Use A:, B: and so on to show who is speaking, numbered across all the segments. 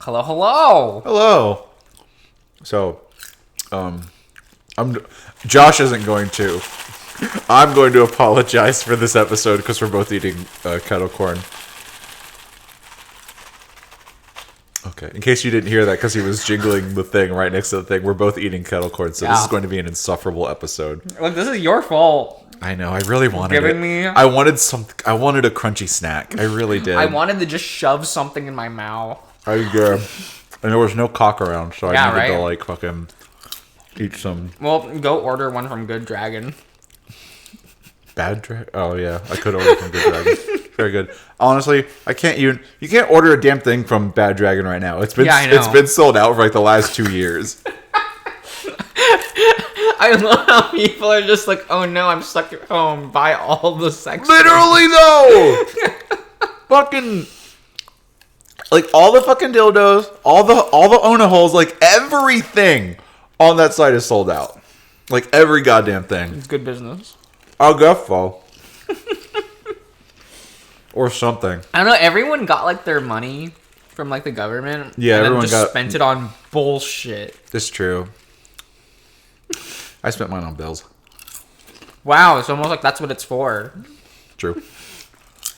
A: Hello, hello.
B: Hello. So, Josh isn't going to. I'm going to apologize for this episode because we're both eating kettle corn. Okay, in case you didn't hear that, because he was jiggling the thing right next to the thing, we're both eating kettle corn, so this is going to be an insufferable episode.
A: Look, this is your fault.
B: I know. I really wanted
A: it.
B: I wanted I wanted a crunchy snack. I really did.
A: I wanted to just shove something in my mouth.
B: And there was no cock around, so I needed to like fucking eat some.
A: Well, go order one from Good Dragon.
B: Bad Dragon? Oh yeah, I could order from Good Dragon. Very good. Honestly, I can't even. You can't order a damn thing from Bad Dragon right now. It's been sold out for like the last 2 years.
A: I love how people are just like, oh no, I'm stuck at home. Buy all the sex.
B: Literally though, fucking like all the fucking dildos, all the Ona holes, like everything on that site is sold out. Like every goddamn thing.
A: It's good business.
B: I'll guess so. Or something.
A: I don't know. Everyone got like their money from like the government.
B: Yeah,
A: and
B: everyone
A: just spent it on bullshit.
B: It's true. I spent mine on bills.
A: Wow, it's almost like that's what it's for.
B: True.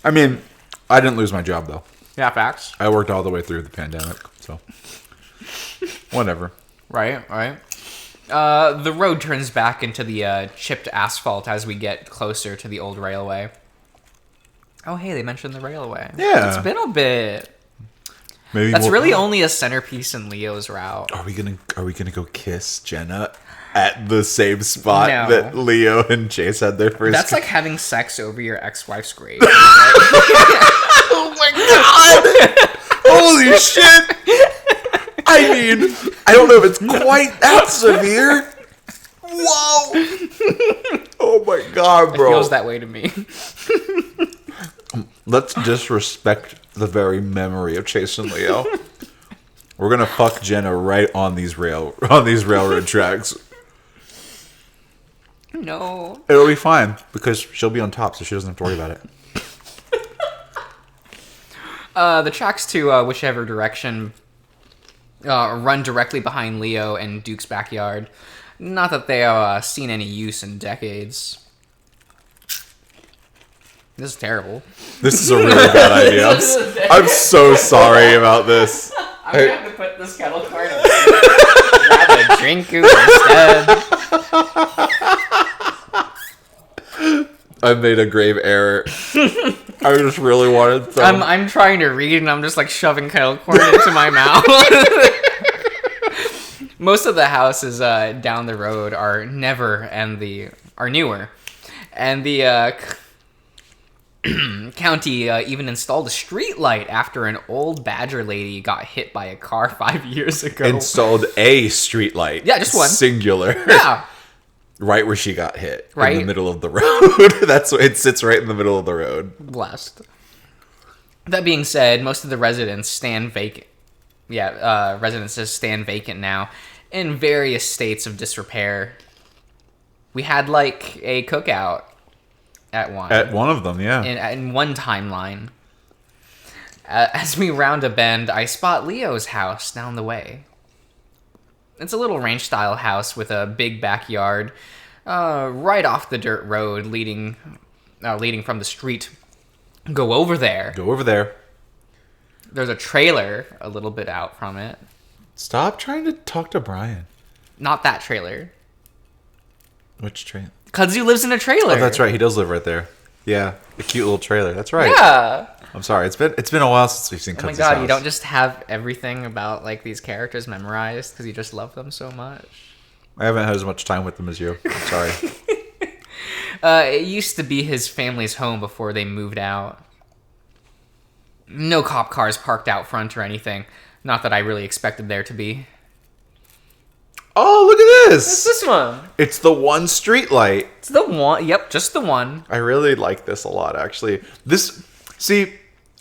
B: I mean, I didn't lose my job though.
A: Yeah, facts.
B: I worked all the way through the pandemic, so whatever.
A: Right. The road turns back into the chipped asphalt as we get closer to the old railway. Oh, hey, they mentioned the railway.
B: Yeah.
A: It's been a bit.
B: Maybe
A: that's really only a centerpiece in Leo's route.
B: Are we gonna go kiss Jenna at the same spot that Leo and Chase had their first?
A: That's like having sex over your ex-wife's grave.
B: Oh my god! Holy shit! I mean, I don't know if it's quite that severe. Whoa! Oh my god, bro!
A: It feels that way to me.
B: Let's disrespect the very memory of Chase and Leo. We're gonna fuck Jenna right on these railroad tracks.
A: No.
B: It'll be fine because she'll be on top, so she doesn't have to worry about it.
A: The tracks to whichever direction run directly behind Leo and Duke's backyard. Not that they have seen any use in decades. This is terrible.
B: This is a really bad idea. I'm so sorry about this.
A: I'm going to have to put this kettle corn away. Grab a drink instead.
B: I made a grave error. I just really wanted some.
A: I'm trying to read and I'm just like shoving kettle corn into my mouth. Most of the houses down the road are newer, and the county even installed a street light after an old badger lady got hit by a car 5 years ago.
B: Installed a street light.
A: Yeah, just one.
B: Singular.
A: Yeah.
B: Right where she got hit.
A: Right.
B: In the middle of the road. That's what it sits right in the middle of the road.
A: Blessed. That being said, most of the residents stand vacant. Yeah, residences stand vacant now in various states of disrepair. We had like a cookout at one.
B: At one of them, yeah.
A: In one timeline. As we round a bend, I spot Leo's house down the way. It's a little ranch-style house with a big backyard, right off the dirt road leading from the street. Go over there.
B: Go over there.
A: There's a trailer a little bit out from it.
B: Stop trying to talk to Brian.
A: Not that trailer.
B: Which trailer?
A: Kudzu lives in a trailer.
B: Oh, that's right. He does live right there. Yeah, a cute little trailer. That's right.
A: Yeah.
B: I'm sorry. It's been a while since we've seen Kudzu's
A: Oh my god,
B: house.
A: you don't just have everything about like these characters memorized because you just love them so much.
B: I haven't had as much time with them as you. I'm sorry.
A: It used to be his family's home before they moved out. No cop cars parked out front or anything. Not that I really expected there to be.
B: Oh, look at this!
A: What's this one?
B: It's the one street light.
A: It's the one. Yep, just the one.
B: I really like this a lot, actually.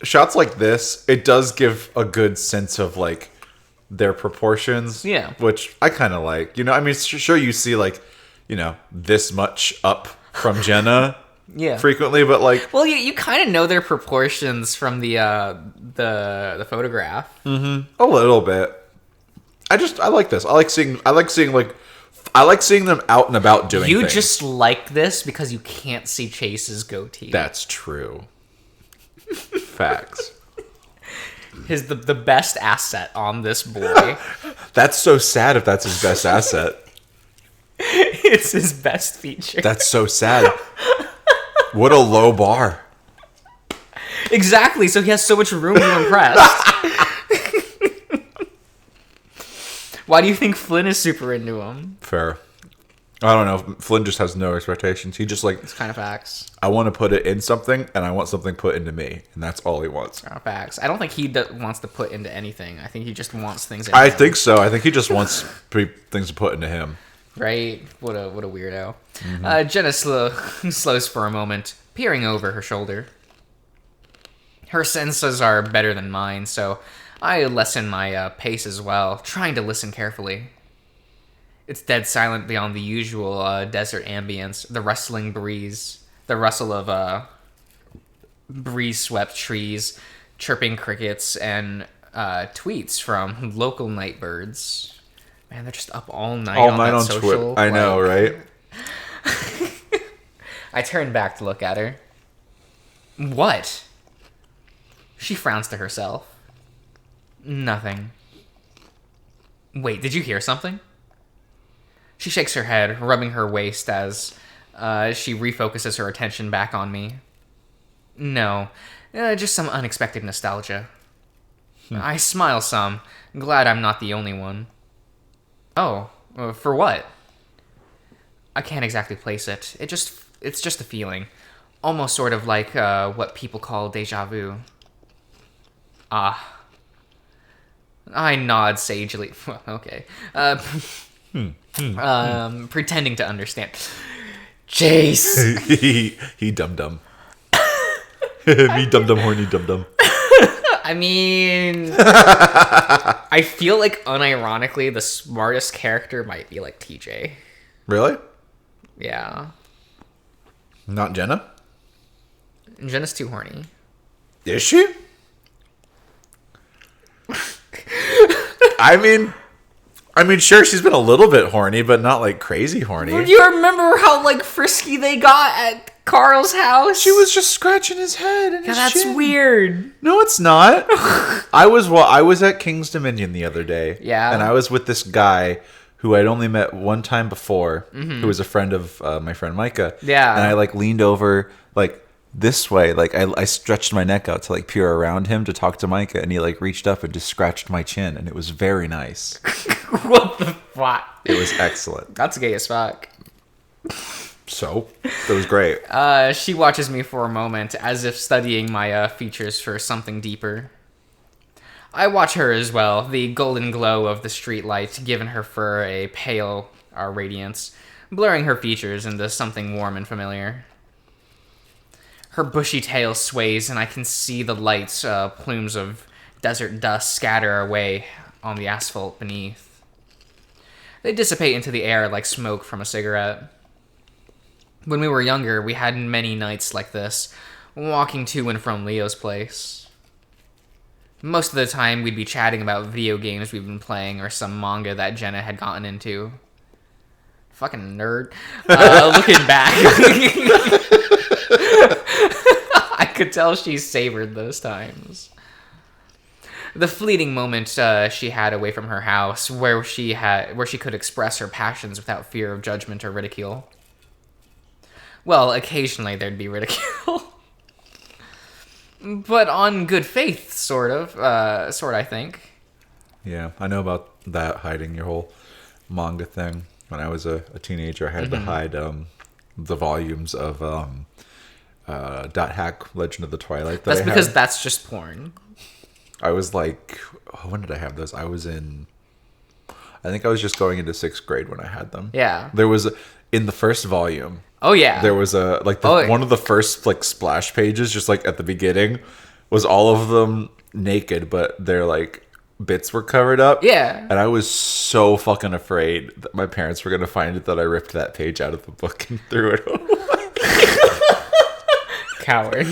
B: Shots like this, it does give a good sense of like their proportions.
A: Yeah.
B: Which I kind of like. You know, I mean, sure you see like, you know, this much up from Jenna,
A: Yeah.
B: frequently, but like
A: Well, you kind of know their proportions from the photograph.
B: a little bit. I like this. I like seeing them out and about doing
A: You
B: things.
A: just like this because you can't see Chase's goatee.
B: That's true. Facts.
A: The best asset on this boy.
B: That's so sad if that's his best asset.
A: It's his best feature.
B: That's so sad. What a low bar.
A: Exactly, so he has so much room to impress. Why do you think Flynn is super into him?
B: Fair. I don't know. Flynn just has no expectations. He just like,
A: It's kind of facts.
B: I want to put it in something, and I want something put into me, and that's all he wants.
A: Kind of facts. I don't think he wants to put into anything. I think he just wants things in
B: I
A: him.
B: think so. I think he just wants things to put into him.
A: Right? What a weirdo. Jenna slows for a moment, peering over her shoulder. Her senses are better than mine, so I lessen my pace as well, trying to listen carefully. It's dead silent beyond the usual desert ambience, the rustling breeze, the rustle of breeze-swept trees, chirping crickets, and tweets from local night birds. Man, they're just up all night
B: All
A: on
B: night
A: that
B: on
A: social.
B: Twitter. I know, right?
A: I turn back to look at her. What? She frowns to herself. Nothing. Wait, did you hear something? She shakes her head, rubbing her waist as she refocuses her attention back on me. No, just some unexpected nostalgia. I smile some, glad I'm not the only one. Oh, for what? I can't exactly place it. It's just a feeling. Almost sort of like what people call deja vu. Ah. I nod sagely. Okay. Pretending to understand. Jace!
B: he dum-dum. Me dum-dum, horny dum-dum.
A: I mean, I feel like unironically the smartest character might be like TJ.
B: Really?
A: Yeah.
B: Not Jenna?
A: Jenna's too horny.
B: Is she? I mean, sure, she's been a little bit horny, but not like crazy horny.
A: Do you remember how like frisky they got at Carl's house?
B: She was just scratching his head and his
A: That's
B: chin.
A: weird.
B: No, it's not. I was at King's Dominion the other day.
A: Yeah.
B: And I was with this guy who I'd only met one time before, who was a friend of my friend Micah.
A: Yeah.
B: And I like leaned over like this way, like I stretched my neck out to like peer around him to talk to Micah, and he like reached up and just scratched my chin, and it was very nice.
A: What the fuck?
B: It was excellent.
A: That's gay as fuck.
B: So it was great.
A: She watches me for a moment, as if studying my features for something deeper. I watch her as well, the golden glow of the streetlight giving her fur a pale radiance, blurring her features into something warm and familiar. Her bushy tail sways, and I can see the lights, plumes of desert dust scatter away on the asphalt beneath. They dissipate into the air like smoke from a cigarette. When we were younger, we had many nights like this, walking to and from Leo's place. Most of the time, we'd be chatting about video games we've been playing or some manga that Jenna had gotten into. Fucking nerd. Looking back, I could tell she savored those times. The fleeting moment she had away from her house, where she could express her passions without fear of judgment or ridicule. Well, occasionally there'd be ridicule. But on good faith, sort, I think.
B: Yeah, I know about that, hiding your whole manga thing. When I was a teenager, I had to hide the volumes of Dot Hack Legend of the Twilight.
A: That's because that's just porn.
B: I was like, when did I have those? I think I was just going into 6th grade when I had them.
A: Yeah.
B: There was, in the first volume,
A: Oh, yeah.
B: there was one of the first like splash pages, just like at the beginning, was all of them naked, but their like bits were covered up.
A: Yeah.
B: And I was so fucking afraid that my parents were gonna find it that I ripped that page out of the book and threw it away.
A: coward.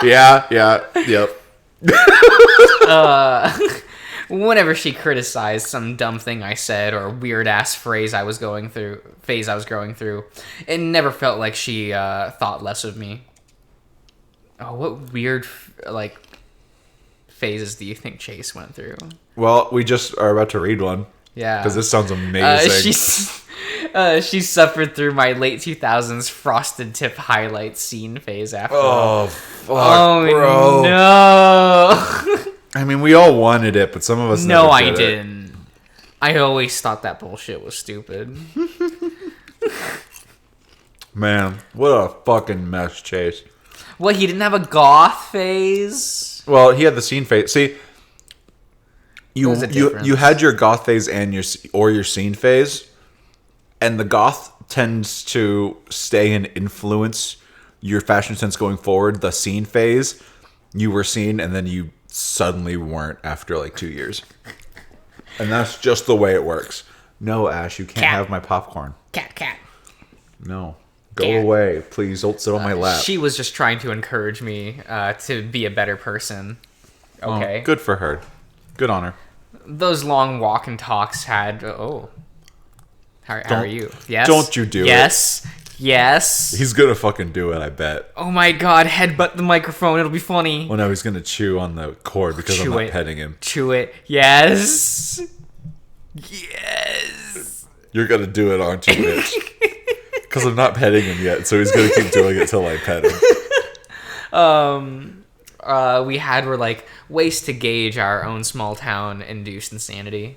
B: Yeah, yep.
A: Whenever she criticized some dumb thing I said or weird ass phase I was going through, it never felt like she thought less of me. Oh, what weird phases do you think Chase went through?
B: Well, we just are about to read one.
A: Yeah,
B: Because this sounds amazing.
A: She suffered through my late 2000s frosted tip highlight scene phase after all.
B: Oh, fuck, bro.
A: No.
B: I mean, we all wanted it, but some of us
A: No,
B: never
A: I
B: did it.
A: didn't. I always thought that bullshit was stupid.
B: Man, what a fucking mess, Chase.
A: Well, he didn't have a goth phase.
B: Well, he had the scene phase. See,
A: There's a
B: you
A: difference.
B: had your goth phase and your scene phase, and the goth tends to stay and influence your fashion sense going forward. The scene phase, you were seen, and then you suddenly weren't after like 2 years, and that's just the way it works. No, Ash, you can't
A: Cat.
B: have my popcorn.
A: Cat.
B: No, go
A: Cat.
B: away, please. Don't sit on my lap.
A: She was just trying to encourage me to be a better person. Okay.
B: Oh, good for her. Good on her.
A: Those long walk and talks had. How are you? Yes.
B: Don't you do it.
A: Yes.
B: He's gonna fucking do it, I bet.
A: Oh my god! Headbutt the microphone. It'll be funny.
B: Well, no, he's gonna chew on the cord because I'm
A: Chew
B: not
A: it.
B: petting him.
A: Chew it. Yes. Yes.
B: You're gonna do it, aren't you, bitch? Because I'm not petting him yet, so he's gonna keep doing it till I pet him.
A: We were like ways to gauge our own small town induced insanity.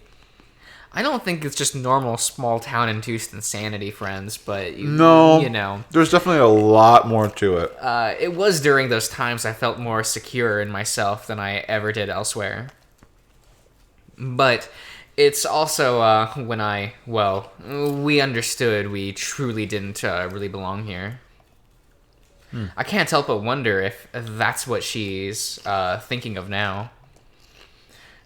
A: I don't think it's just normal small town induced insanity, friends, but
B: No,
A: you know,
B: there's definitely a lot more to it.
A: it was during those times I felt more secure in myself than I ever did elsewhere. But it's also when we understood we truly didn't really belong here. I can't help but wonder if that's what she's thinking of now.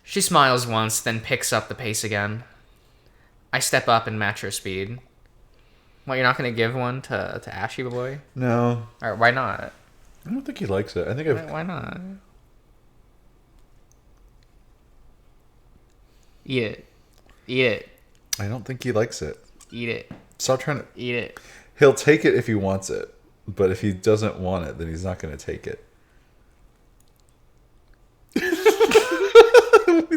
A: She smiles once, then picks up the pace again. I step up and match her speed. What, you're not going to give one to Ashy boy?
B: No,
A: Or why not?
B: I don't think he likes it. I think I've.
A: Why not? Eat it. Eat it.
B: I don't think he likes it.
A: Eat it.
B: Stop trying to.
A: Eat it.
B: He'll take it if he wants it, but if he doesn't want it, then he's not going to take it.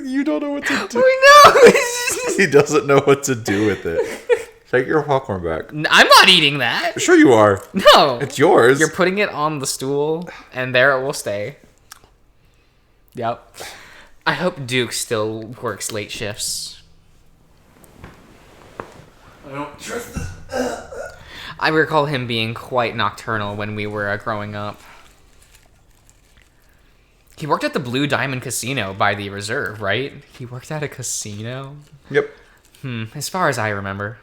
B: You don't know what to do.
A: I know!
B: He doesn't know what to do with it. Take your popcorn back.
A: I'm not eating that!
B: Sure you are.
A: No!
B: It's yours.
A: You're putting it on the stool, and there it will stay. Yep. I hope Duke still works late shifts.
B: I don't trust this.
A: I recall him being quite nocturnal when we were growing up. He worked at the Blue Diamond Casino by the reserve, right? He worked at a casino?
B: Yep.
A: As far as I remember.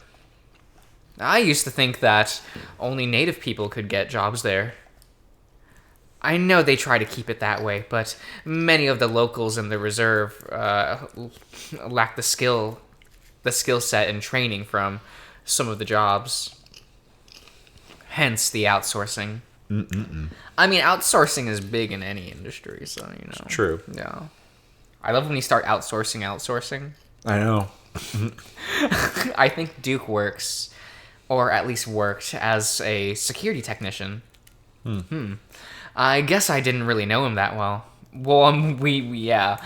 A: I used to think that only native people could get jobs there. I know they try to keep it that way, but many of the locals in the reserve lack the skill set and training from some of the jobs. Hence the outsourcing. I mean, outsourcing is big in any industry, so, you know.
B: True.
A: Yeah. I love when you start outsourcing.
B: I know.
A: I think Duke works, or at least worked, as a security technician. I guess I didn't really know him that well. Well, yeah.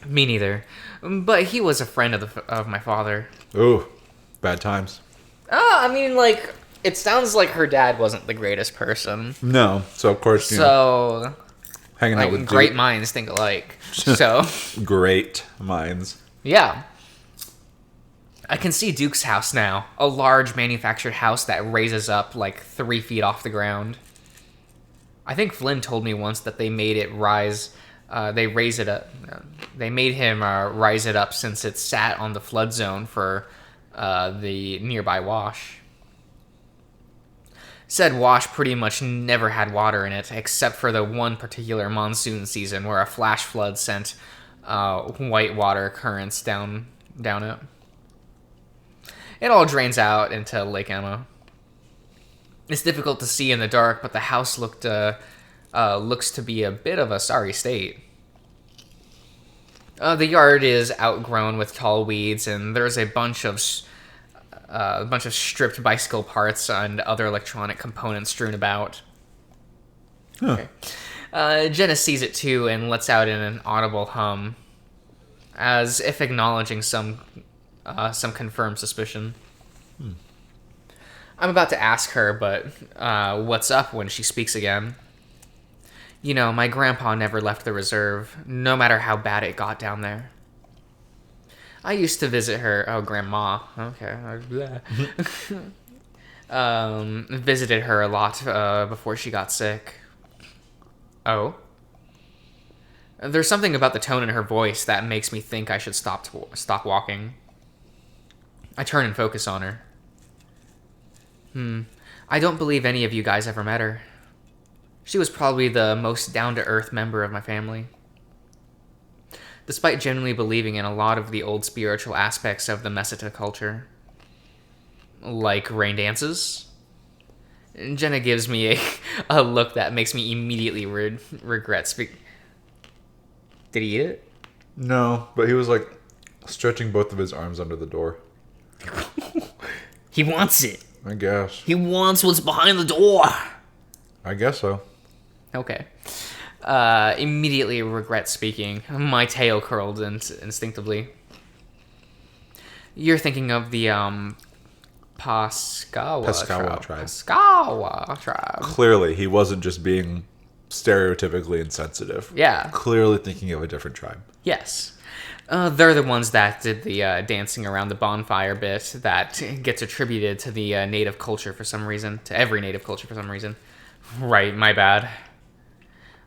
A: Me neither. But he was a friend of my father.
B: Ooh, bad times.
A: I mean, like, it sounds like her dad wasn't the greatest person.
B: No, so of course, you know,
A: So,
B: hanging out
A: like,
B: with
A: great
B: Duke.
A: minds think alike. So,
B: Great minds.
A: yeah. I can see Duke's house now. A large manufactured house that raises up like 3 feet off the ground. I think Flynn told me once that they made it rise. They raise it up. They made him rise it up since it sat on the flood zone for the nearby wash. Said wash pretty much never had water in it, except for the one particular monsoon season where a flash flood sent white water currents down it. It all drains out into Lake Emma. It's difficult to see in the dark, but the house looks to be a bit of a sorry state. The yard is outgrown with tall weeds, and there's a bunch of stripped bicycle parts and other electronic components strewn about.
B: Huh.
A: Okay. Jenna sees it too and lets out in an audible hum, as if acknowledging some confirmed suspicion. I'm about to ask her, but what's up when she speaks again? You know, my grandpa never left the reserve, no matter how bad it got down there. I used to visit her. Oh, grandma. Okay. Visited her a lot before she got sick. Oh? There's something about the tone in her voice that makes me think I should stop walking. I turn and focus on her. I don't believe any of you guys ever met her. She was probably the most down-to-earth member of my family. Despite genuinely believing in a lot of the old spiritual aspects of the Meseta culture. Like rain dances. Jenna gives me a look that makes me immediately regret speaking. Did he eat it?
B: No, but he was like stretching both of his arms under the door.
A: He wants it.
B: I guess.
A: He wants what's behind the door.
B: I guess so.
A: Okay. Immediately regret speaking. My tail curled instinctively. You're thinking of the Pascawa
B: tribe.
A: Pascawa tribe.
B: Clearly, he wasn't just being stereotypically insensitive.
A: Yeah.
B: Clearly thinking of a different tribe.
A: Yes. They're the ones that did the dancing around the bonfire bit that gets attributed to the native culture for some reason. To every native culture for some reason. Right, my bad.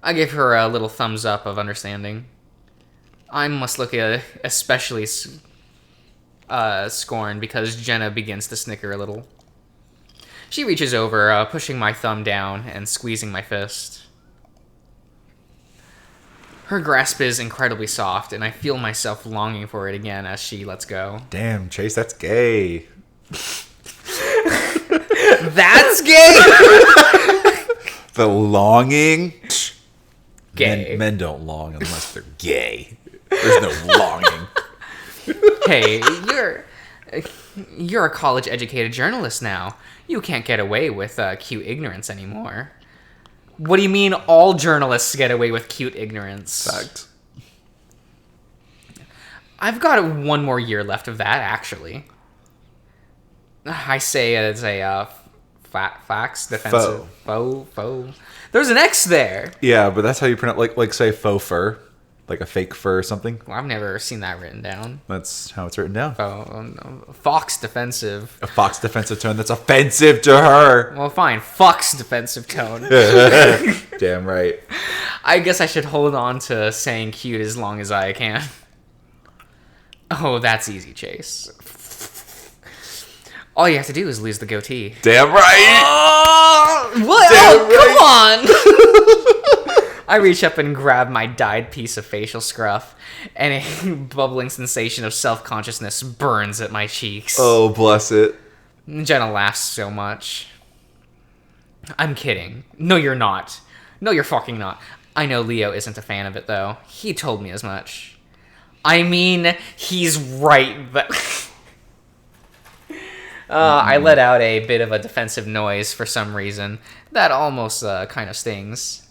A: I gave her a little thumbs up of understanding. I must look especially scorned because Jenna begins to snicker a little. She reaches over, pushing my thumb down and squeezing my fist. Her grasp is incredibly soft, and I feel myself longing for it again as she lets go.
B: Damn, Chase, that's gay.
A: That's gay!
B: The longing?
A: Gay.
B: Men don't long unless they're gay. There's no longing.
A: Hey, you're a college-educated journalist now. You can't get away with cute ignorance anymore. What do you mean all journalists get away with cute ignorance?
B: Fact.
A: I've got one more year left of that, actually. I say it as a fax defensive. Faux. There's an X there.
B: Yeah, but that's how you pronounce, like say faux fur. Like a fake fur or something.
A: Well, I've never seen that written down.
B: That's how it's written down.
A: Fox defensive.
B: A fox defensive tone that's offensive to her.
A: Well, fine. Fox defensive tone.
B: Damn right.
A: I guess I should hold on to saying cute as long as I can. Oh, that's easy, Chase. All you have to do is lose the goatee.
B: Damn right.
A: What?
B: Damn
A: Oh, come on! I reach up and grab my dyed piece of facial scruff, and a bubbling sensation of self-consciousness burns at my cheeks.
B: Oh, bless it.
A: Jenna laughs so much. I'm kidding. No, you're not. No, you're fucking not. I know Leo isn't a fan of it, though. He told me as much. I mean, he's right, but... I let out a bit of a defensive noise for some reason. That almost kind of stings.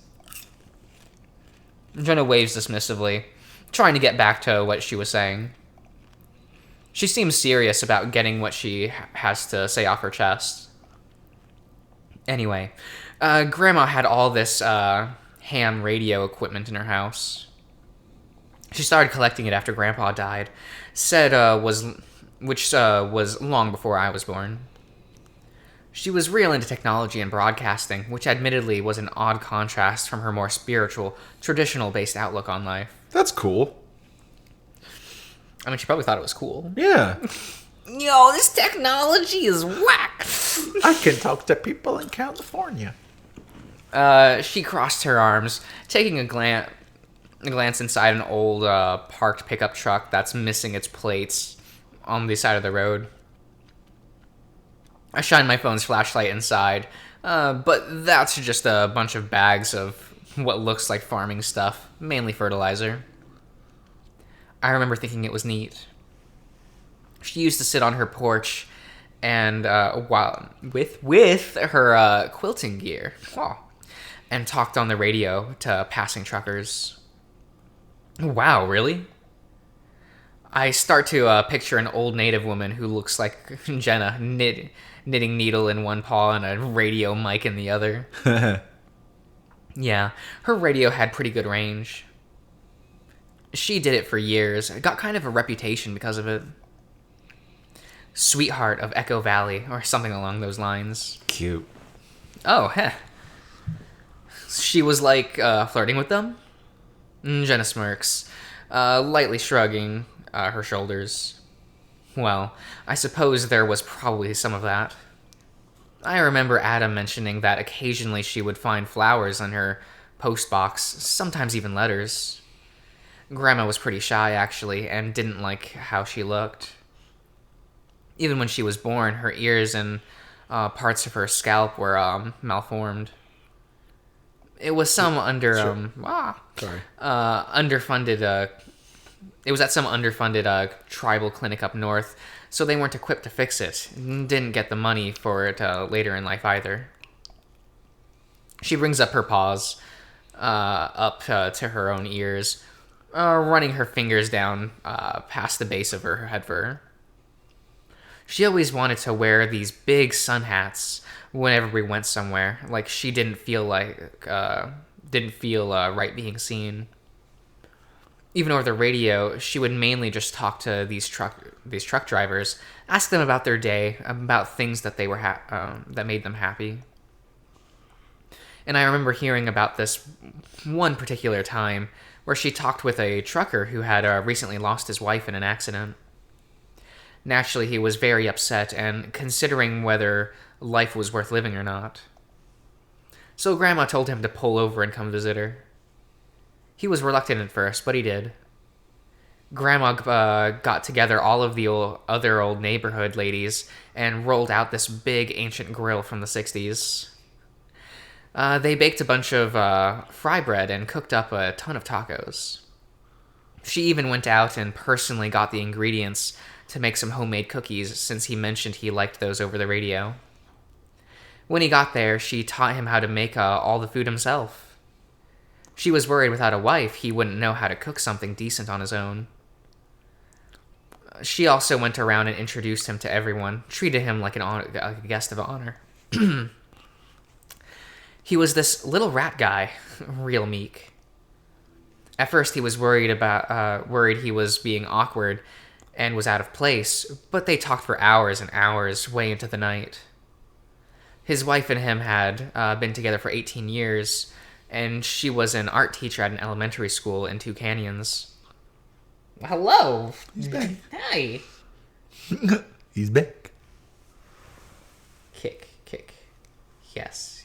A: Jenna waves dismissively, trying to get back to what she was saying. She seems serious about getting what she has to say off her chest. Anyway, Grandma had all this ham radio equipment in her house. She started collecting it after Grandpa died. Said was long before I was born. She was real into technology and broadcasting, which admittedly was an odd contrast from her more spiritual, traditional-based outlook on life.
B: That's cool.
A: I mean, she probably thought it was cool.
B: Yeah.
A: Yo, this technology is whack!
B: I can talk to people in California.
A: She crossed her arms, taking a glance inside an old parked pickup truck that's missing its plates on the side of the road. I shine my phone's flashlight inside, But that's just a bunch of bags of what looks like farming stuff, mainly fertilizer. I remember thinking it was neat. She used to sit on her porch and while with her quilting gear, and talked on the radio to passing truckers. Wow, really? I start to picture an old native woman who looks like Jenna, knitting needle in one paw and a radio mic in the other. Yeah, her radio had pretty good range. She did it for years, got kind of a reputation because of it. Sweetheart of Echo Valley, or something along those lines.
B: Cute.
A: Oh, heh. She was like flirting with them? Jenna smirks, lightly shrugging her shoulders. Well, I suppose there was probably some of that. I remember Adam mentioning that occasionally she would find flowers on her post box, sometimes even letters. Grandma was pretty shy, actually, and didn't like how she looked. Even when she was born, her ears and parts of her scalp were malformed. It was some underfunded. It was at some underfunded tribal clinic up north, so they weren't equipped to fix it. Didn't get the money for it later in life either. She brings up her paws, up to her own ears, running her fingers down past the base of her head fur. She always wanted to wear these big sun hats whenever we went somewhere, like she didn't feel right being seen. Even over the radio, she would mainly just talk to these truck drivers, ask them about their day, about things that they were that made them happy. And I remember hearing about this one particular time where she talked with a trucker who had recently lost his wife in an accident. Naturally, he was very upset and considering whether life was worth living or not. So Grandma told him to pull over and come visit her. He was reluctant at first, but he did. Grandma got together all of the other old neighborhood ladies and rolled out this big ancient grill from the 60s. They baked a bunch of fry bread and cooked up a ton of tacos. She even went out and personally got the ingredients to make some homemade cookies since he mentioned he liked those over the radio. When he got there, she taught him how to make all the food himself. She was worried without a wife he wouldn't know how to cook something decent on his own. She also went around and introduced him to everyone, treated him like a guest of honor. He was this little rat guy, real meek. At first, he was worried he was being awkward and was out of place, but they talked for hours and hours, way into the night. His wife and him had been together for 18 years, and she was an art teacher at an elementary school in Two Canyons. Hello.
B: He's back.
A: Hi.
B: He's back.
A: Kick. Yes.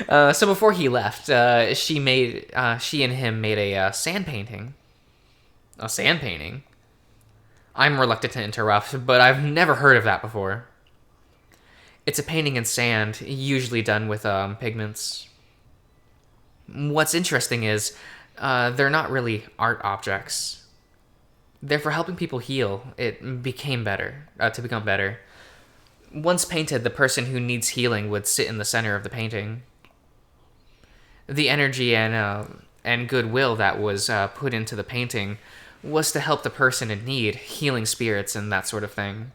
A: So before he left, she and him made a sand painting. A sand painting? I'm reluctant to interrupt, but I've never heard of that before. It's a painting in sand, usually done with pigments. What's interesting is they're not really art objects. They're for helping people heal. To become better. Once painted, the person who needs healing would sit in the center of the painting. The energy and goodwill that was put into the painting was to help the person in need, healing spirits and that sort of thing.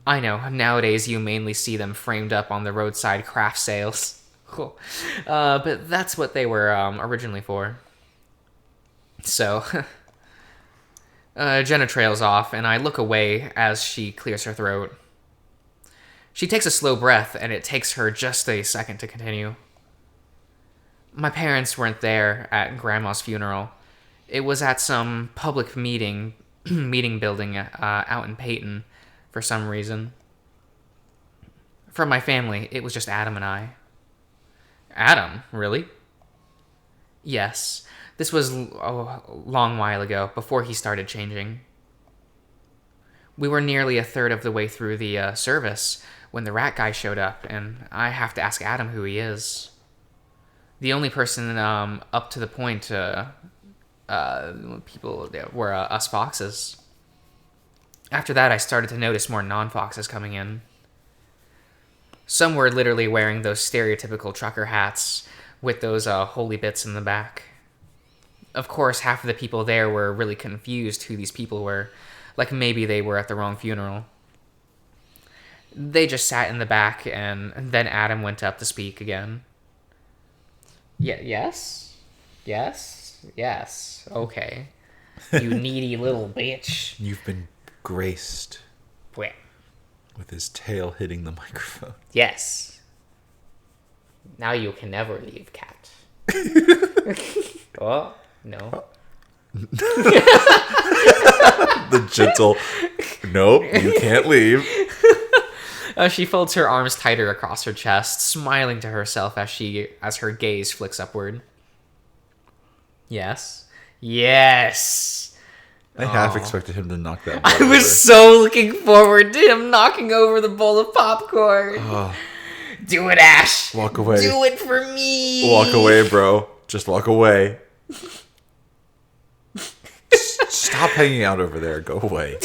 A: I know, nowadays you mainly see them framed up on the roadside craft sales. Cool. But that's what they were originally for. So, Jenna trails off, and I look away as she clears her throat. She takes a slow breath, and it takes her just a second to continue. My parents weren't there at Grandma's funeral. It was at some public meeting building out in Peyton for some reason. For my family, it was just Adam and I. Adam? Really? Yes. This was a long while ago, before he started changing. We were nearly a third of the way through the service when the rat guy showed up, and I have to ask Adam who he is. The only person up to the point people were us foxes. After that, I started to notice more non-foxes coming in. Some were literally wearing those stereotypical trucker hats with those holy bits in the back. Of course, half of the people there were really confused who these people were, like maybe they were at the wrong funeral. They just sat in the back, and then Adam went up to speak again. Yes? Yes? Yes. Okay. You needy little bitch.
B: You've been graced
A: Wait.
B: with his tail hitting the microphone.
A: Yes. Now you can never leave, cat. Oh, no.
B: The gentle, nope, you can't leave.
A: She folds her arms tighter across her chest, smiling to herself as her gaze flicks upward. Yes. Yes.
B: I half expected him to knock that bowl
A: I was
B: over.
A: so looking forward to him knocking over the bowl of popcorn.
B: Oh,
A: Do it, Ash.
B: walk away.
A: Do it for me.
B: Walk away, bro. Just walk away. Stop hanging out over there. Go away.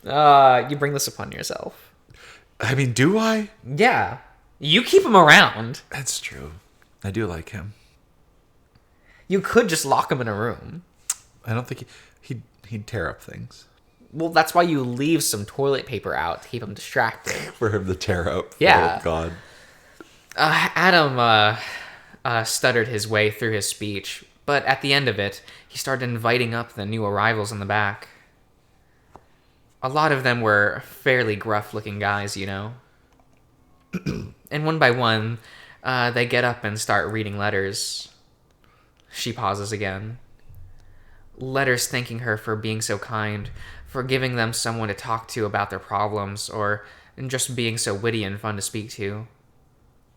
A: You bring this upon yourself.
B: I mean, do I?
A: Yeah. You keep him around.
B: That's true. I do like him.
A: You could just lock him in a room.
B: I don't think he'd tear up things
A: Well, that's why you leave some toilet paper out to keep him distracted.
B: for him to tear up.
A: Yeah.
B: Oh, God.
A: Adam stuttered his way through his speech, but at the end of it, he started inviting up the new arrivals in the back. A lot of them were fairly gruff-looking guys, you know. And one by one, they get up and start reading letters. She pauses again. Letters thanking her for being so kind, for giving them someone to talk to about their problems, or just being so witty and fun to speak to.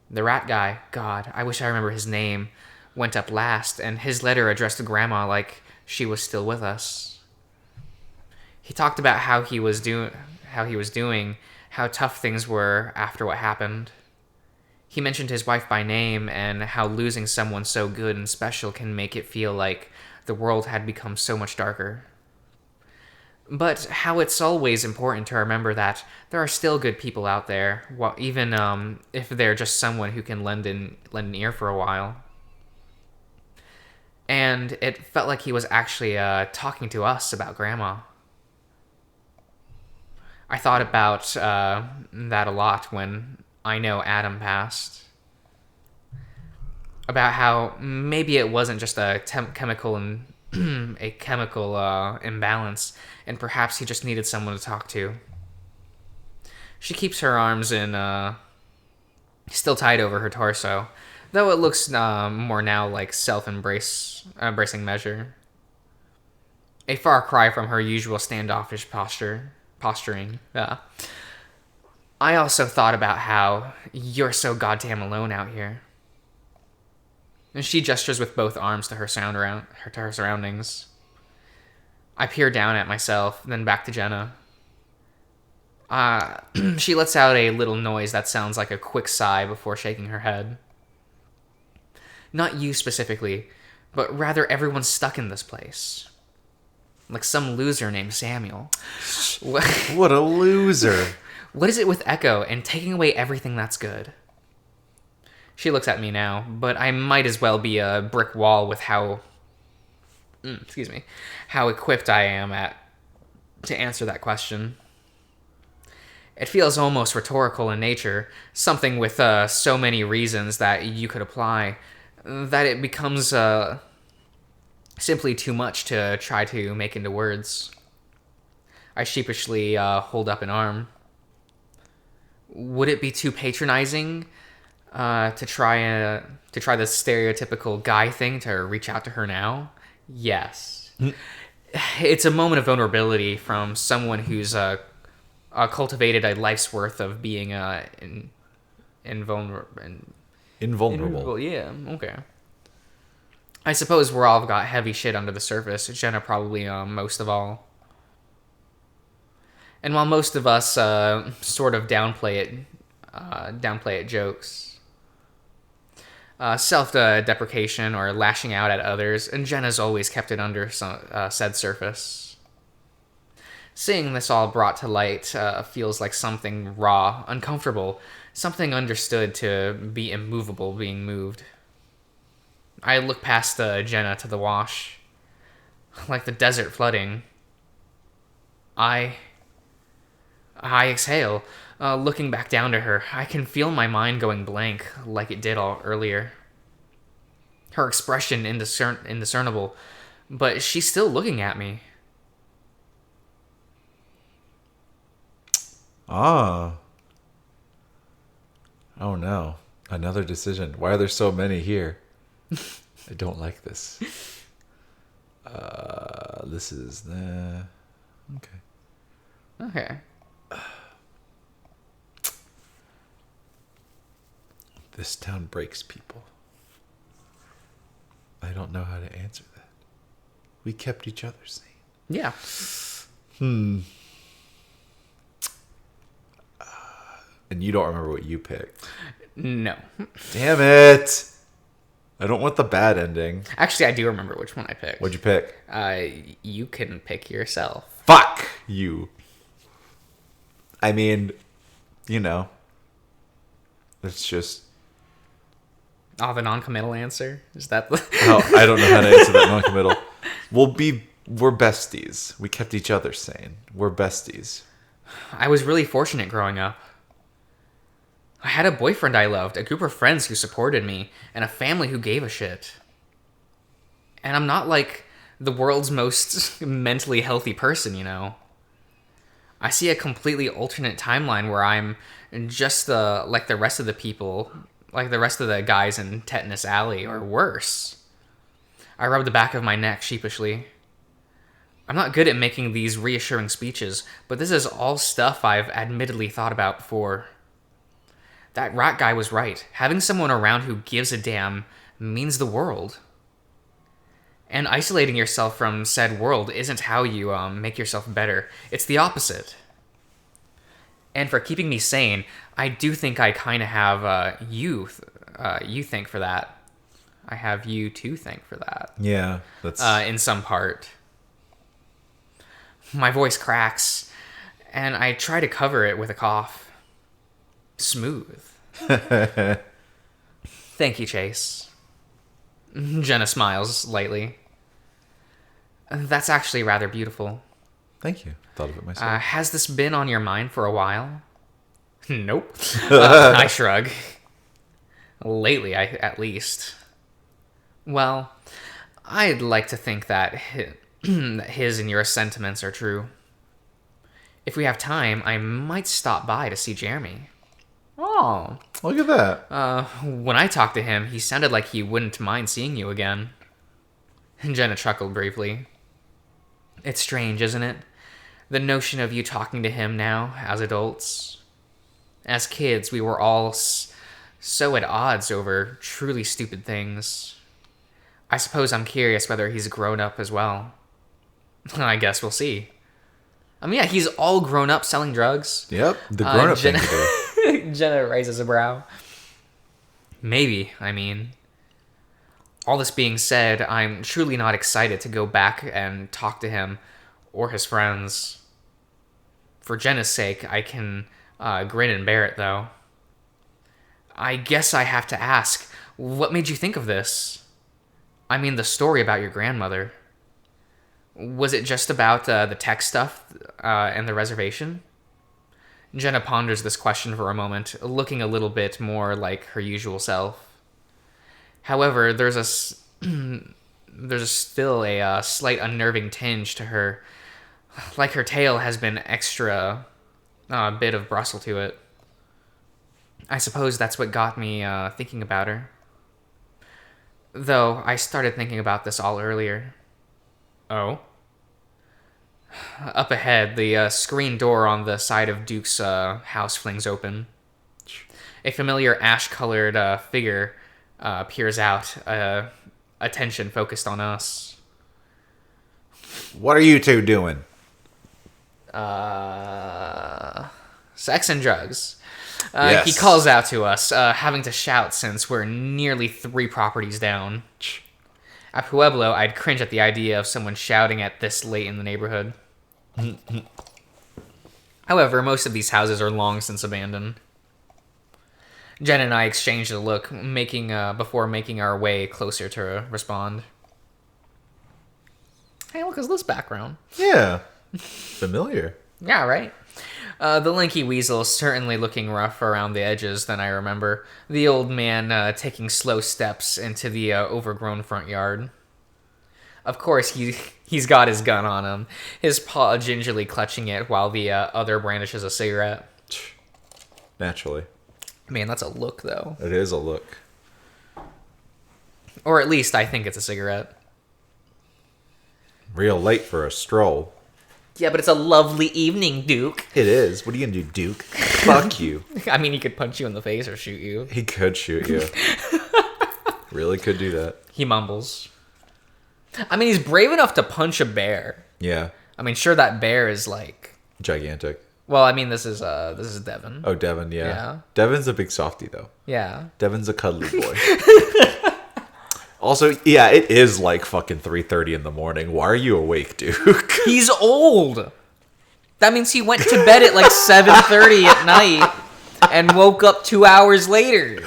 A: The rat guy, God, I wish I remember his name, went up last, and his letter addressed to Grandma like she was still with us. He talked about how he was doing, how tough things were after what happened. He mentioned his wife by name and how losing someone so good and special can make it feel like the world had become so much darker. But how it's always important to remember that there are still good people out there, even if they're just someone who can lend an ear for a while. And it felt like he was actually talking to us about Grandma. I thought about that a lot when I know Adam passed. About how maybe it wasn't just a chemical imbalance, and perhaps he just needed someone to talk to. She keeps her arms still tied over her torso, though it looks more now like embracing measure. A far cry from her usual standoffish posturing. I also thought about how you're so goddamn alone out here. And she gestures with both arms to her surroundings. I peer down at myself, then back to Jenna. She lets out a little noise that sounds like a quick sigh before shaking her head. Not you specifically, but rather everyone's stuck in this place. Like some loser named Samuel.
B: What a loser.
A: What is it with Echo and taking away everything that's good? She looks at me now, but I might as well be a brick wall with how equipped I am to answer that question. It feels almost rhetorical in nature, something with so many reasons that you could apply, that it becomes simply too much to try to make into words. I sheepishly hold up an arm. Would it be too patronizing to try the stereotypical guy thing to reach out to her now? Yes. It's a moment of vulnerability from someone who's cultivated a life's worth of being invulnerable. Yeah, okay. I suppose we're all got heavy shit under the surface. Jenna probably most of all. And while most of us sort of downplay it jokes, self-deprecation or lashing out at others, and Jenna's always kept it under said surface. Seeing this all brought to light feels like something raw, uncomfortable, something understood to be immovable being moved. I look past Jenna to the wash. Like the desert flooding. I exhale, looking back down to her. I can feel my mind going blank, like it did all earlier. Her expression indiscernible, but she's still looking at me.
B: Ah. Oh no. Another decision. Why are there so many here? I don't like this. This is the... Okay.
A: Okay.
B: This town breaks people. I don't know how to answer that. We kept each other sane.
A: Yeah.
B: And you don't remember what you picked.
A: No.
B: Damn it! I don't want the bad ending.
A: Actually, I do remember which one I picked.
B: What'd you pick?
A: You can pick yourself.
B: Fuck you. I mean, you know. It's just...
A: Oh, the non-committal answer? Is that the...
B: Oh, I don't know how to answer that non-committal. We're besties. We kept each other sane. We're besties.
A: I was really fortunate growing up. I had a boyfriend I loved, a group of friends who supported me, and a family who gave a shit. And I'm not like the world's most mentally healthy person, you know. I see a completely alternate timeline where I'm just like the rest of the people, like the rest of the guys in Tetanus Alley, or worse. I rub the back of my neck sheepishly. I'm not good at making these reassuring speeches, but this is all stuff I've admittedly thought about before. That rat guy was right. Having someone around who gives a damn means the world. And isolating yourself from said world isn't how you make yourself better. It's the opposite. And for keeping me sane, I do think I kind of have you thank for that. I have you to thank for that.
B: Yeah, that's...
A: in some part. My voice cracks, and I try to cover it with a cough. Smooth. Thank you, Chase. Jenna smiles lightly. That's actually rather beautiful.
B: Thank you. Thought of it myself.
A: Has this been on your mind for a while? Nope. I shrug. Lately, at least. Well, I'd like to think that his and your sentiments are true. If we have time, I might stop by to see Jeremy. Oh.
B: Look at that.
A: When I talked to him, he sounded like he wouldn't mind seeing you again. Jenna chuckled briefly. It's strange, isn't it? The notion of you talking to him now, as adults. As kids, we were all so at odds over truly stupid things. I suppose I'm curious whether he's grown up as well. I guess we'll see. I mean, yeah, he's all grown up selling drugs.
B: Yep, the grown-up thing to do.
A: Jenna raises a brow. Maybe, I mean. All this being said, I'm truly not excited to go back and talk to him or his friends. For Jenna's sake, I can grin and bear it, though. I guess I have to ask, what made you think of this? I mean, the story about your grandmother. Was it just about the tech stuff and the reservation? Jenna ponders this question for a moment, looking a little bit more like her usual self. However, there's still a slight unnerving tinge to her, like her tale has been extra bit of bristle to it. I suppose that's what got me thinking about her. Though I started thinking about this all earlier. Oh? Up ahead, the screen door on the side of Duke's house flings open. A familiar ash-colored figure peers out, attention focused on us.
B: What are you two doing?
A: Sex and drugs.
B: Yes.
A: He calls out to us, having to shout since we're nearly 3 properties down. At Pueblo, I'd cringe at the idea of someone shouting at this late in the neighborhood. However, most of these houses are long since abandoned. Jen and I exchanged a look, before making our way closer to respond. Hey, look, is this background?
B: Yeah. Familiar.
A: Yeah, right? The lanky weasel is certainly looking rough around the edges than I remember. The old man taking slow steps into the overgrown front yard. Of course, he's got his gun on him, his paw gingerly clutching it while the other brandishes a cigarette.
B: Naturally.
A: Man, that's a look, though.
B: It is a look.
A: Or at least I think it's a cigarette.
B: Real late for a stroll.
A: Yeah, but it's a lovely evening, Duke.
B: It is. What are you gonna do, Duke? Fuck you.
A: I mean, he could punch you in the face or shoot you.
B: He could shoot you. Really could do that.
A: He mumbles. I mean, he's brave enough to punch a bear.
B: Yeah.
A: I mean, sure, that bear is like...
B: Gigantic.
A: Well, I mean, this is Devin.
B: Oh, Devin, yeah.
A: Yeah.
B: Devin's a big softie, though.
A: Yeah.
B: Devin's a cuddly boy. Also, yeah, it is like fucking 3:30 in the morning. Why are you awake, Duke?
A: He's old. That means he went to bed at like 7:30 at night and woke up 2 hours later.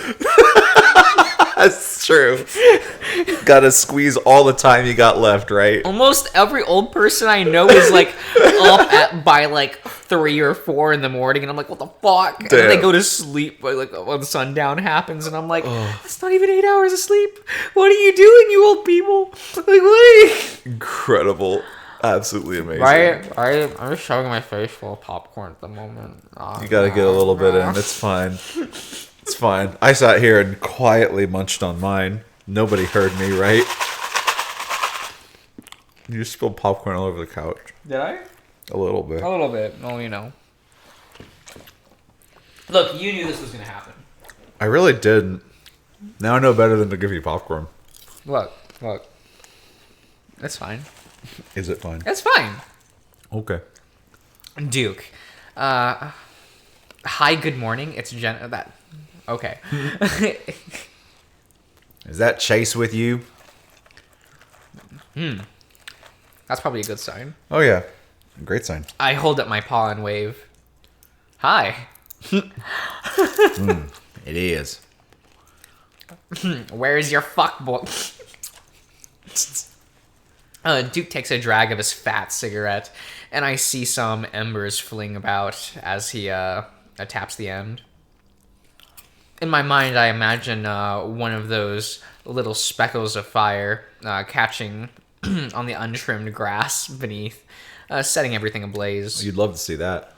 B: That's true. Gotta squeeze all the time you got left, right?
A: Almost every old person I know is like by like 3 or 4 in the morning, and I'm like, what the fuck? And then they go to sleep by, like when sundown happens, and I'm like, that's not even 8 hours of sleep. What are you doing, you old people? Like, what?
B: Incredible. Absolutely amazing.
A: Right? I'm just shoving my face full of popcorn at the moment.
B: You gotta get a little bit in. It's fine. It's fine. I sat here and quietly munched on mine. Nobody heard me, right? You just spilled popcorn all over the couch.
A: Did I?
B: A little bit.
A: A little bit. Oh, you know. Look, you knew this was going to happen.
B: I really didn't. Now I know better than to give you popcorn.
A: Look. That's fine.
B: Is it fine?
A: That's fine.
B: Okay.
A: Duke. Hi, good morning. It's Jenna. Okay.
B: Is that Chase with you?
A: That's probably a good sign.
B: Oh, yeah. Great sign.
A: I hold up my paw and wave. Hi.
B: It is.
A: Where's your fuckboy? Duke takes a drag of his fat cigarette, and I see some embers fling about as he taps the end. In my mind, I imagine one of those little speckles of fire catching on the untrimmed grass beneath, setting everything ablaze.
B: You'd love to see that.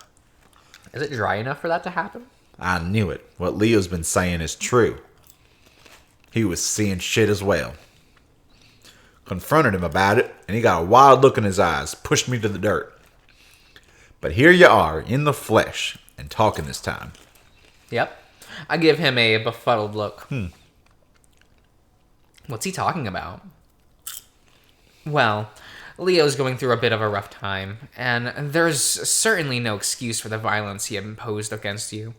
A: Is it dry enough for that to happen?
B: I knew it. What Leo's been saying is true. He was seeing shit as well. Confronted him about it, and he got a wild look in his eyes, pushed me to the dirt. But here you are, in the flesh, and talking this time.
A: Yep. I give him a befuddled look. What's he talking about? Well, Leo's going through a bit of a rough time, and there's certainly no excuse for the violence he imposed against you.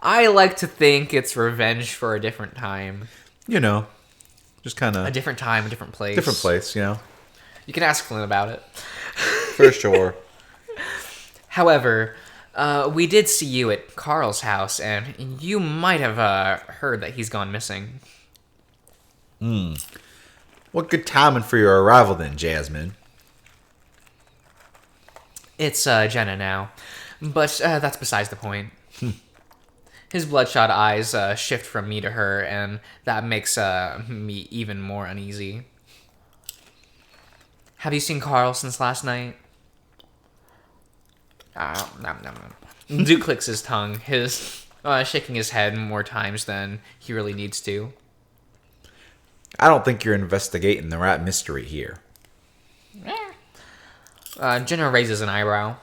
A: I like to think it's revenge for a different time.
B: You know, just kind of...
A: A different time, a different place.
B: Different place, you know.
A: You can ask Flynn about it.
B: For sure.
A: However, we did see you at Carl's house, and you might have heard that he's gone missing.
B: What good timing for your arrival then, Jasmine?
A: It's Jenna now, but that's besides the point. His bloodshot eyes shift from me to her, and that makes me even more uneasy. Have you seen Carl since last night? Duke clicks his tongue, shaking his head more times than he really needs to.
B: I don't think you're investigating the right mystery here.
A: Jenna raises an eyebrow.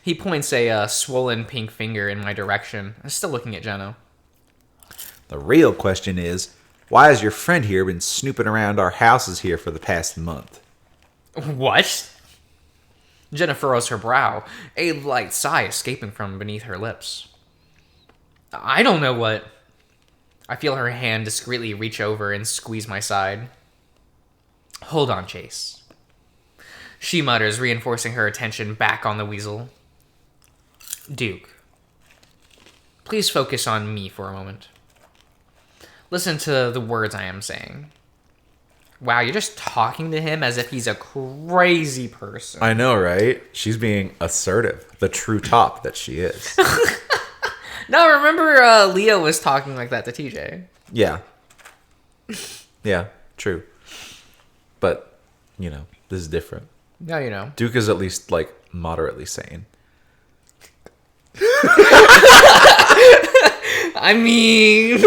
A: He points a swollen pink finger in my direction, still looking at Jenna.
B: The real question is, why has your friend here been snooping around our houses here for the past month?
A: What? Jenna furrows her brow, a light sigh escaping from beneath her lips. I don't know what... I feel her hand discreetly reach over and squeeze my side. Hold on, Chase. She mutters, reinforcing her attention back on the weasel. Duke, please focus on me for a moment. Listen to the words I am saying. Wow, you're just talking to him as if he's a crazy person.
B: I know, right? She's being assertive. The true top that she is.
A: No, remember Leo was talking like that to TJ.
B: Yeah. Yeah, true. But, you know, this is different.
A: No, you know.
B: Duke is at least, like, moderately sane.
A: I mean...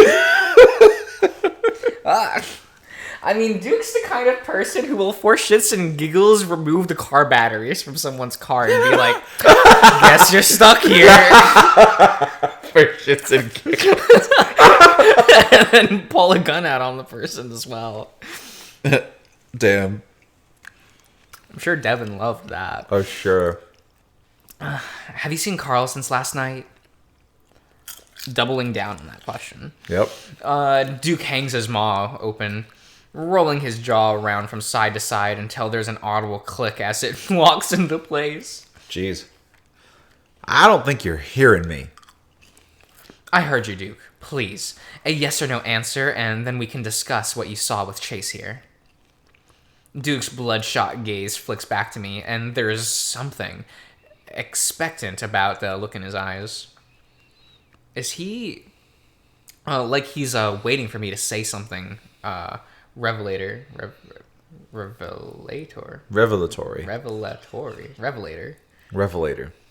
A: Duke's the kind of person who will, for shits and giggles, remove the car batteries from someone's car and be like, guess you're stuck here.
B: For shits and giggles.
A: And then pull a gun out on the person as well.
B: Damn.
A: I'm sure Devin loved that.
B: Oh, sure.
A: Have you seen Carl since last night? Doubling down on that question.
B: Yep.
A: Duke hangs his maw open, rolling his jaw around from side to side until there's an audible click as it walks into place.
B: Jeez. I don't think you're hearing me.
A: I heard you, Duke. Please, a yes or no answer, and then we can discuss what you saw with Chase here. Duke's bloodshot gaze flicks back to me, and there's something expectant about the look in his eyes. Is he... like he's waiting for me to say something revelatory.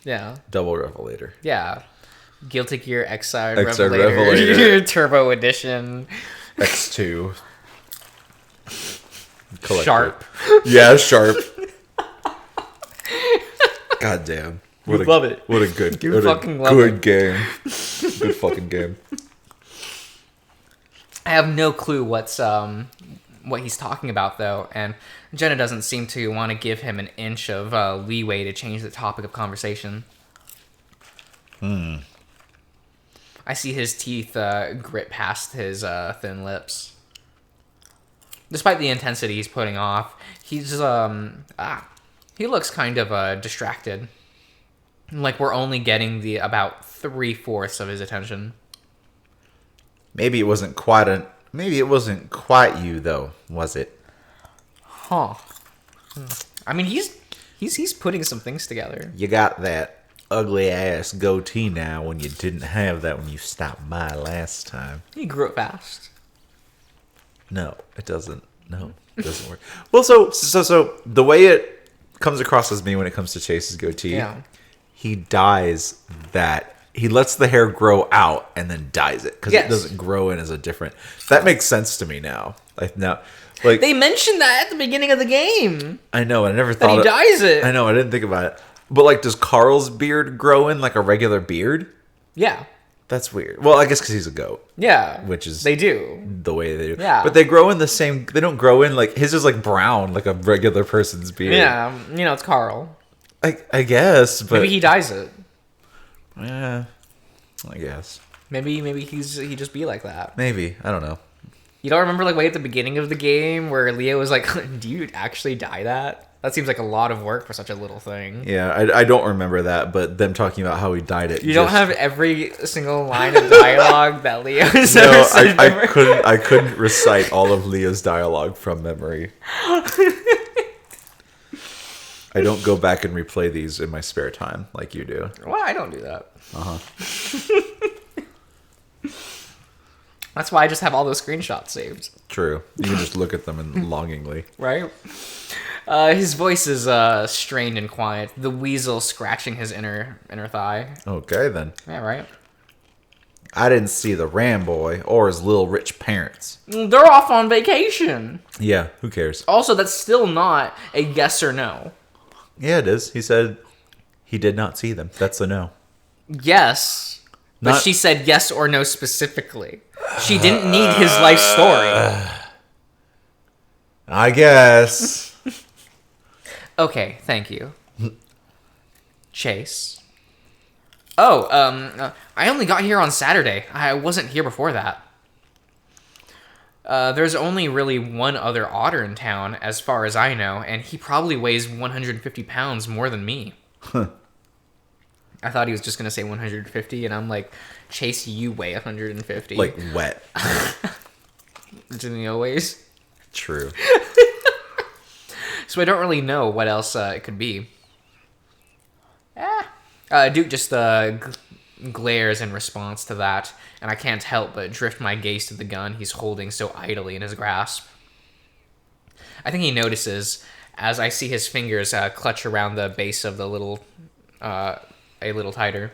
A: Yeah.
B: Double revelator.
A: Yeah. Guilty Gear Xrd
B: Xrd
A: Revelator. Turbo Edition.
B: X2. Collector.
A: Sharp.
B: Yeah, sharp. God damn.
A: Love it.
B: What a good,
A: You
B: what
A: fucking
B: a
A: love
B: good
A: it.
B: game. Good fucking game.
A: I have no clue what he's talking about, though, and Jenna doesn't seem to want to give him an inch of leeway to change the topic of conversation. I see his teeth grit past his thin lips. Despite the intensity he's putting off, he looks kind of distracted. Like we're only getting about 3/4 of his attention.
B: Maybe it wasn't quite you though, was it?
A: Huh. I mean, he's putting some things together.
B: You got that ugly ass goatee now when you didn't have that when you stopped by last time.
A: He grew it fast.
B: No, it doesn't. No, it doesn't work. Well, so the way it comes across as me when it comes to Chase's goatee,
A: Yeah.
B: he dyes that. He lets the hair grow out and then dyes it because
A: Yes.
B: it doesn't grow in as a different. That makes sense to me now. Like
A: They mentioned that at the beginning of the game.
B: I know, I never
A: That
B: thought
A: he dyes it.
B: I know, I didn't think about it. But like, does Carl's beard grow in like a regular beard?
A: Yeah.
B: That's weird. Well, I guess because he's a goat.
A: Yeah.
B: Which is
A: they do.
B: the way they do.
A: Yeah.
B: But they grow in the same. They don't grow in like his is like brown, like a regular person's beard.
A: Yeah. It's Carl.
B: I guess, but
A: Maybe he dyes it.
B: yeah, I guess
A: Maybe he just be like that.
B: maybe I don't know.
A: You don't remember like way at the beginning of the game where Leo was like, "Do you actually dye that?" That seems like a lot of work for such a little thing.
B: Yeah, I don't remember that, but them talking about how he dyed it.
A: You don't have every single line of dialogue that Leo has ever
B: No,
A: said.
B: I couldn't recite all of Leo's dialogue from memory. I don't go back and replay these in my spare time like you do.
A: Well, I don't do that.
B: Uh-huh.
A: That's why I just have all those screenshots saved.
B: True. You can just look at them and longingly.
A: Right? His voice is strained and quiet. The weasel scratching his inner thigh.
B: Okay, then.
A: Yeah, right?
B: I didn't see the Ram boy or his little rich parents.
A: They're off on vacation.
B: Yeah, who cares?
A: Also, that's still not a yes or no.
B: Yeah, it is. He said he did not see them. That's a no.
A: Yes. But
B: Not-
A: she said yes or no specifically. She didn't need his life story.
B: I guess.
A: Okay, thank you. Chase. Oh, I only got here on Saturday. I wasn't here before that. There's only really one other otter in town, as far as I know, and he probably weighs 150 pounds more than me. I thought he was just going to say 150, and I'm like, Chase, you weigh 150.
B: Like wet.
A: Didn't he always?
B: True.
A: So I don't really know what else it could be. Duke just glares in response to that, and I can't help but drift my gaze to the gun he's holding so idly in his grasp. I think he notices as I see his fingers clutch around the base of the a little tighter.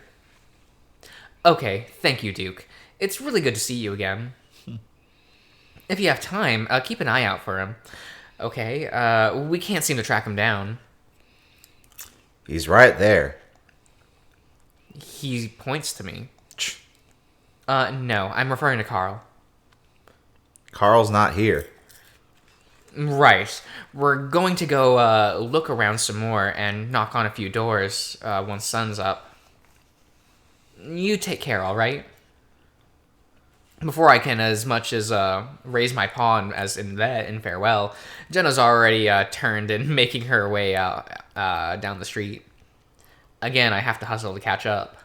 A: Okay, thank you, Duke. It's really good to see you again. If you have time, keep an eye out for him. Okay, we can't seem to track him down.
B: He's right there.
A: He points to me. No, I'm referring to Carl.
B: Carl's not here.
A: Right. We're going to go look around some more and knock on a few doors once sun's up. You take care, all right? Before I can as much as raise my paw as in farewell, Jenna's already turned and making her way out down the street. Again, I have to hustle to catch up.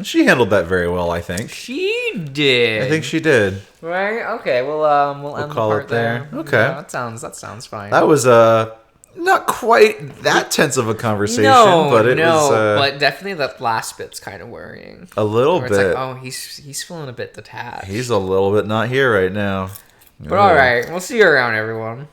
B: She handled that very well, I think.
A: She did.
B: I think she did.
A: Right? Okay. We'll end the
B: call
A: part
B: it there. Okay.
A: Yeah, that sounds fine.
B: That was not quite that tense of a conversation, but it was
A: but definitely that last bit's kind of worrying.
B: A little
A: where
B: bit.
A: It's like, oh, he's feeling a bit detached.
B: He's a little bit not here right now.
A: But all right, we'll see you around, everyone.